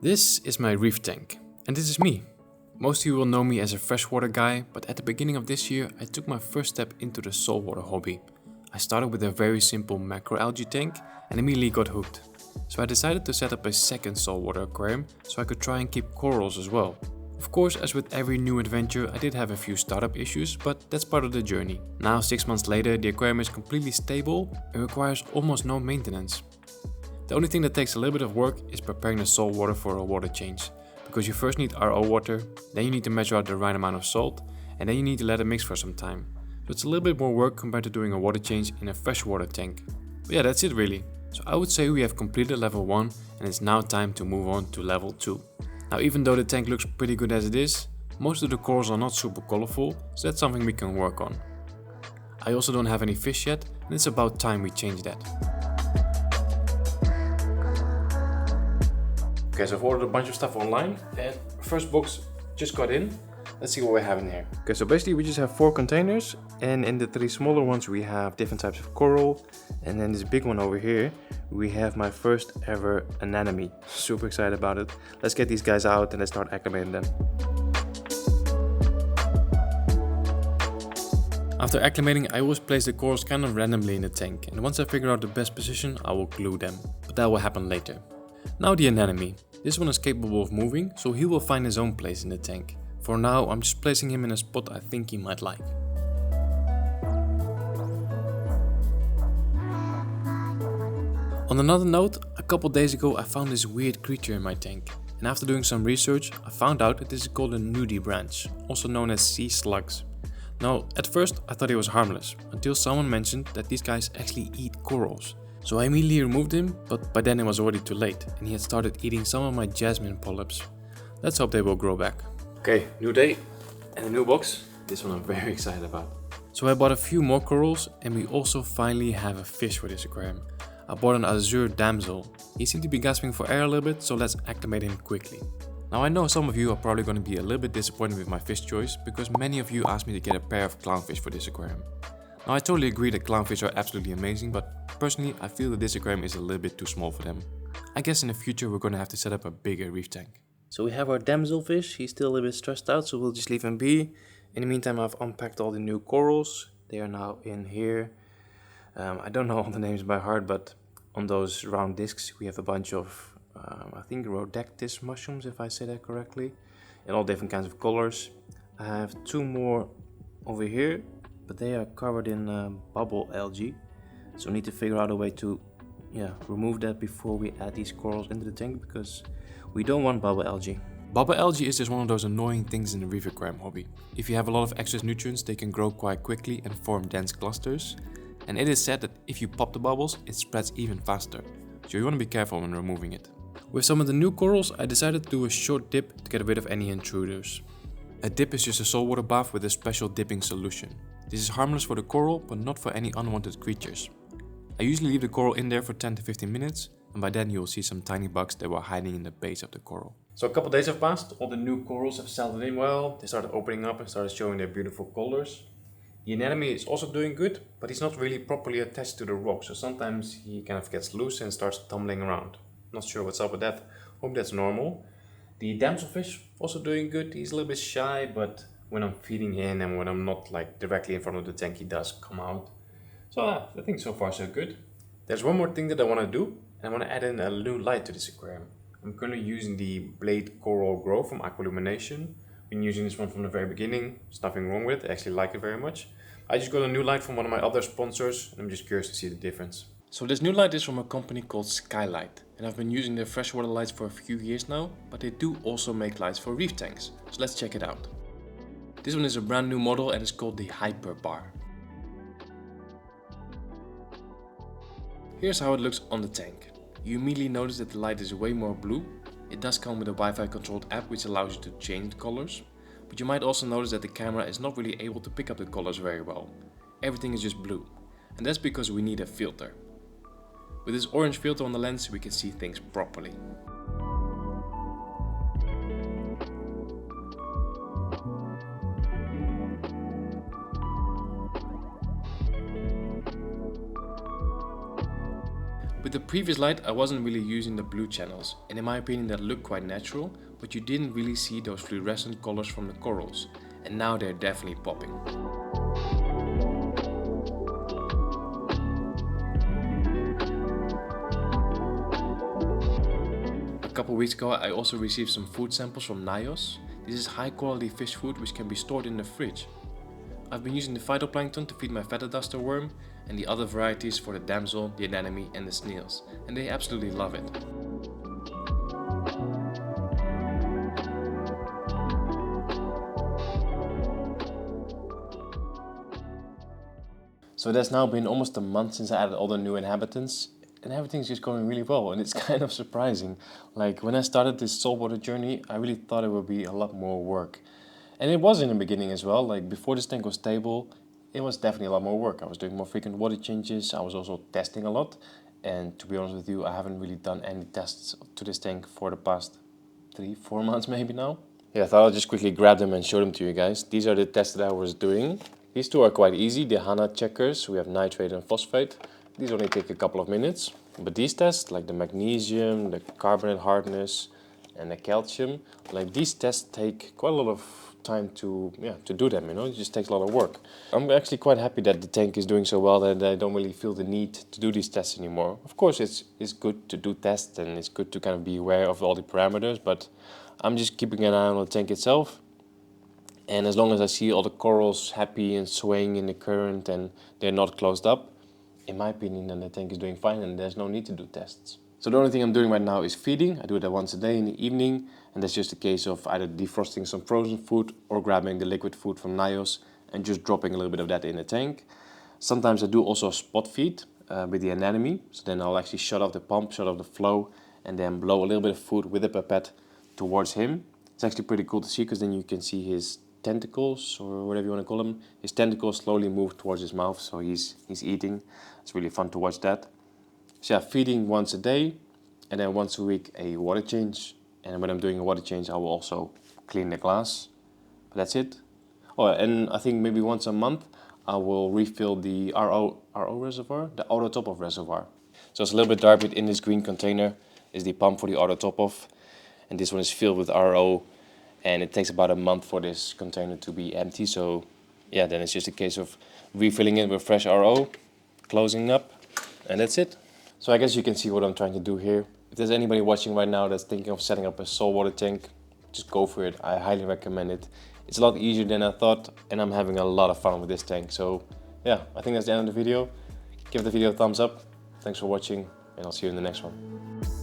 This is my reef tank, and this is me. Most of you will know me as a freshwater guy, but at the beginning of this year I took my first step into the saltwater hobby. I started with a very simple macroalgae tank and immediately got hooked. So I decided to set up a second saltwater aquarium so I could try and keep corals as well. Of course, as with every new adventure, I did have a few startup issues, but that's part of the journey. Now 6 months later, the aquarium is completely stable and requires almost no maintenance. The only thing that takes a little bit of work is preparing the salt water for a water change. Because you first need RO water, then you need to measure out the right amount of salt, and then you need to let it mix for some time. So it's a little bit more work compared to doing a water change in a freshwater tank. But yeah, that's it really. So I would say we have completed level 1 and it's now time to move on to level 2. Now even though the tank looks pretty good as it is, most of the corals are not super colorful, so that's something we can work on. I also don't have any fish yet, and it's about time we change that. Okay, so I've ordered a bunch of stuff online and first box just got in. Let's see what we have in here. Okay, so basically we just have 4 containers, and in the 3 smaller ones we have different types of coral, and then this big one over here we have my first ever anemone. Super excited about it. Let's get these guys out and let's start acclimating them. After acclimating, I always place the corals kind of randomly in the tank, and once I figure out the best position I will glue them, but that will happen later. Now the anemone. This one is capable of moving, so he will find his own place in the tank. For now, I'm just placing him in a spot I think he might like. On another note, a couple days ago I found this weird creature in my tank. And after doing some research, I found out that this is called a Nudie Branch, also known as sea slugs. Now, at first I thought he was harmless, until someone mentioned that these guys actually eat corals. So I immediately removed him, but by then it was already too late and he had started eating some of my jasmine polyps. Let's hope they will grow back. Okay, new day and a new box. This one I'm very excited about. So I bought a few more corals and we also finally have a fish for this aquarium. I bought an azure damsel. He seemed to be gasping for air a little bit, so let's acclimate him quickly. Now I know some of you are probably going to be a little bit disappointed with my fish choice because many of you asked me to get a pair of clownfish for this aquarium. Now I totally agree that clownfish are absolutely amazing, but personally I feel that this aquarium is a little bit too small for them. I guess in the future we're gonna have to set up a bigger reef tank. So we have our damselfish. He's still a little bit stressed out, so we'll just leave him be. In the meantime I've unpacked all the new corals. They are now in here. I don't know all the names by heart, but on those round discs we have a bunch of I think rhodactis mushrooms, if I say that correctly, in all different kinds of colors. I have 2 more over here, but they are covered in bubble algae, so we need to figure out a way to remove that before we add these corals into the tank, because we don't want bubble algae. Bubble algae is just one of those annoying things in the reef aquarium hobby. If you have a lot of excess nutrients, they can grow quite quickly and form dense clusters, and it is said that if you pop the bubbles it spreads even faster, so you want to be careful when removing it. With some of the new corals I decided to do a short dip to get rid of any intruders. A dip is just a saltwater bath with a special dipping solution. This is harmless for the coral, but not for any unwanted creatures. I usually leave the coral in there for 10 to 15 minutes, and by then you will see some tiny bugs that were hiding in the base of the coral. So a couple days have passed, all the new corals have settled in well, they started opening up and started showing their beautiful colors. The anemone is also doing good, but he's not really properly attached to the rock, so sometimes he kind of gets loose and starts tumbling around. Not sure what's up with that, hope that's normal. The damselfish also doing good. He's a little bit shy, but when I'm feeding him and when I'm not like directly in front of the tank, he does come out. So I think so far so good. There's one more thing that I want to do, and I want to add in a new light to this aquarium. I'm currently using the Blade Coral Grow from Aquascaping. Been using this one from the very beginning. There's nothing wrong with it. I actually like it very much. I just got a new light from one of my other sponsors, and I'm just curious to see the difference. So this new light is from a company called Skylight, and I've been using their freshwater lights for a few years now, but they do also make lights for reef tanks, so let's check it out. This one is a brand new model and it's called the Hyperbar. Here's how it looks on the tank. You immediately notice that the light is way more blue. It does come with a Wi-Fi controlled app which allows you to change the colors, but you might also notice that the camera is not really able to pick up the colors very well. Everything is just blue, and that's because we need a filter. With this orange filter on the lens we can see things properly. With the previous light I wasn't really using the blue channels, and in my opinion that looked quite natural, but you didn't really see those fluorescent colors from the corals, and now they're definitely popping. A couple weeks ago I also received some food samples from Nios. This is high quality fish food which can be stored in the fridge. I've been using the phytoplankton to feed my feather duster worm and the other varieties for the damsel, the anemone and the snails, and they absolutely love it. So it has now been almost a month since I added all the new inhabitants, and everything's just going really well, and it's kind of surprising. Like when I started this saltwater journey, I really thought it would be a lot more work. And it was in the beginning as well. Like before this tank was stable, it was definitely a lot more work. I was doing more frequent water changes, I was also testing a lot. And to be honest with you, I haven't really done any tests to this tank for the past 3-4 months maybe now. Yeah, I thought I'll just quickly grab them and show them to you guys. These are the tests that I was doing. These two are quite easy, the HANA checkers. We have nitrate and phosphate. These only take a couple of minutes. But these tests, like the magnesium, the carbonate hardness, and the calcium, like these tests take quite a lot of time to do them, you know, it just takes a lot of work. I'm actually quite happy that the tank is doing so well that I don't really feel the need to do these tests anymore. Of course it's good to do tests and it's good to kind of be aware of all the parameters, but I'm just keeping an eye on the tank itself. And as long as I see all the corals happy and swaying in the current and they're not closed up, in my opinion then the tank is doing fine and there's no need to do tests. So the only thing I'm doing right now is feeding. I do that once a day in the evening, and that's just a case of either defrosting some frozen food or grabbing the liquid food from Nios and just dropping a little bit of that in the tank. Sometimes I do also spot feed with the anemone, so then I'll actually shut off the pump, shut off the flow, and then blow a little bit of food with a pipette towards him. It's actually pretty cool to see because then you can see his tentacles, or whatever you want to call them. His tentacles slowly move towards his mouth, so he's eating. It's really fun to watch that. So yeah, feeding once a day, and then once a week a water change. And when I'm doing a water change, I will also clean the glass. But that's it. Oh, and I think maybe once a month I will refill the RO reservoir, the auto top-off reservoir. So it's a little bit dark, but in this green container is the pump for the auto top-off, and this one is filled with RO, and it takes about a month for this container to be empty. So yeah, then it's just a case of refilling it with fresh RO, closing up, and that's it. So I guess you can see what I'm trying to do here. If there's anybody watching right now that's thinking of setting up a saltwater tank, just go for it. I highly recommend it. It's a lot easier than I thought, and I'm having a lot of fun with this tank. So yeah, I think that's the end of the video. Give the video a thumbs up. Thanks for watching, and I'll see you in the next one.